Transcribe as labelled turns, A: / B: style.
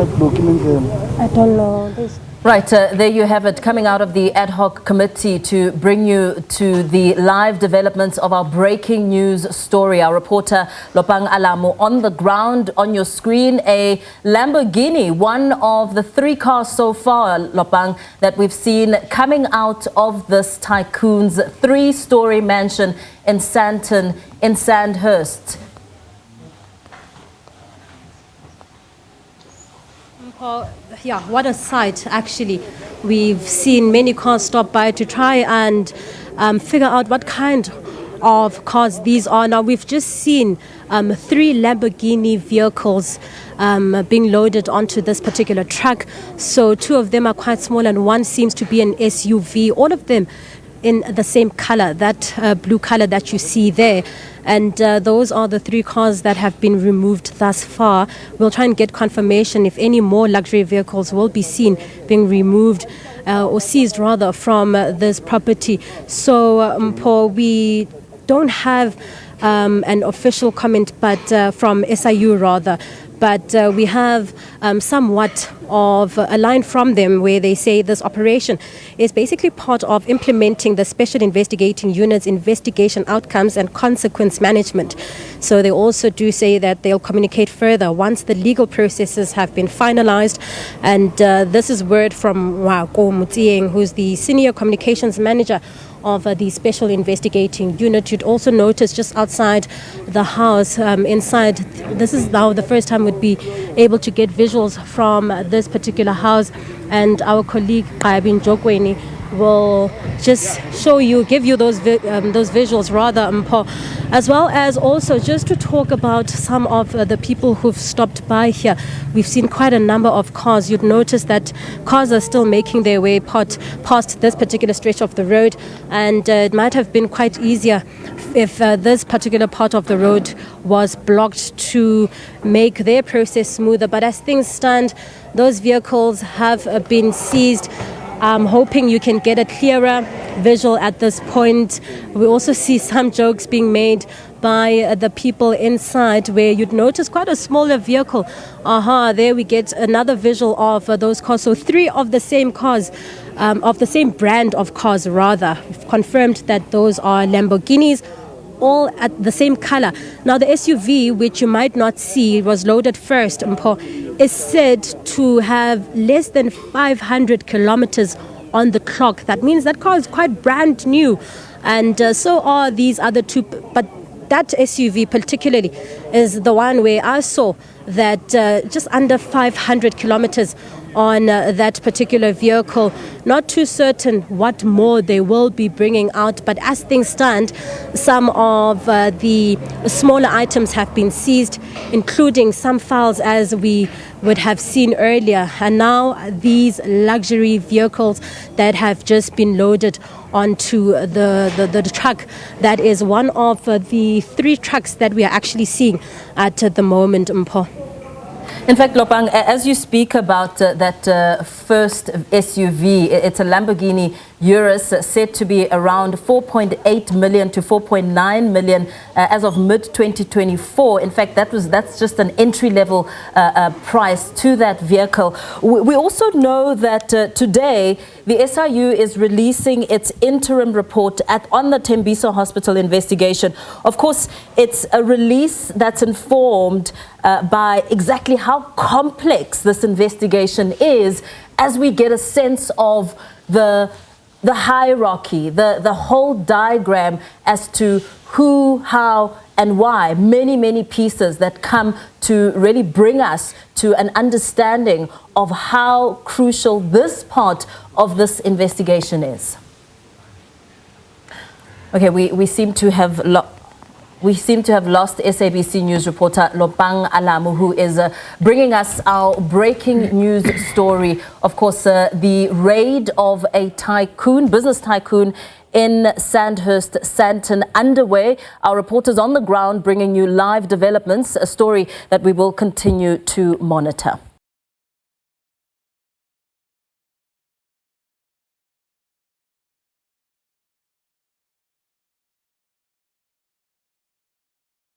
A: I don't know.
B: Right, there you have it, coming out of the ad hoc committee to bring you to the live developments of our breaking news story. Our reporter Lopang Alamu on the ground. On your screen, a Lamborghini, one of the 3 cars so far, Lopang, that we've seen coming out of this tycoon's 3-story mansion in Sandton, in Sandhurst.
C: Yeah, what a sight, actually. We've seen many cars stop by to try and figure out what kind of cars these are. Now, we've just seen 3 Lamborghini vehicles being loaded onto this particular truck. So 2 of them are quite small and 1 seems to be an SUV. All of them in the same color, that blue color that you see there. And those are the 3 cars that have been removed thus far. We'll try and get confirmation if any more luxury vehicles will be seen being removed or seized rather from this property. So Paul, we don't have an official comment, but from SIU rather. But we have somewhat of a line from them where they say this operation is basically part of implementing the Special Investigating Unit's investigation outcomes and consequence management. So they also do say that they'll communicate further once the legal processes have been finalized. And this is word from Wako Mutieng, who's the Senior Communications Manager of the Special Investigating Unit. You'd also notice just outside the house, inside, this is now the first time we'd be able to get visuals from this particular house, and our colleague Qaibin Jokweni will just show you, give you those visuals rather, as well as also just to talk about some of the people who've stopped by here. We've seen quite a number of cars. You'd notice that cars are still making their way past this particular stretch of the road, and it might have been quite easier if this particular part of the road was blocked to make their process smoother. But as things stand, those vehicles have been seized. I'm hoping you can get a clearer visual at this point. We also see some jokes being made by the people inside, where you'd notice quite a smaller vehicle. There we get another visual of those cars. So 3 of the same cars, of the same brand of cars rather. We've confirmed that those are Lamborghinis, all at the same color. Now the SUV, which you might not see, was loaded first, is said to have less than 500 kilometers on the clock. That means that car is quite brand new, and so are these other 2. But that SUV particularly is the one where I saw that just under 500 kilometers on that particular vehicle. Not too certain what more they will be bringing out, but as things stand, some of the smaller items have been seized, including some files as we would have seen earlier, and now these luxury vehicles that have just been loaded onto the truck. That is one of the 3 trucks that we are actually seeing at the moment, Mpho.
B: In fact, Lopang, as you speak about that first SUV, it's a Lamborghini Urus, said to be around 4.8 million to 4.9 million as of mid-2024. In fact, that's just an entry-level price to that vehicle. We also know that today the SIU is releasing its interim report on the Tembisa Hospital investigation. Of course, it's a release that's informed by exactly how complex this investigation is, as we get a sense of the hierarchy, the whole diagram as to who, how, and why. Many pieces that come to really bring us to an understanding of how crucial this part of this investigation is. Okay, we seem to have lost SABC News reporter Lopang Alamu, who is bringing us our breaking news story. Of course, the raid of a tycoon, business tycoon in Sandhurst, Sandton, underway. Our reporters on the ground bringing you live developments, a story that we will continue to monitor.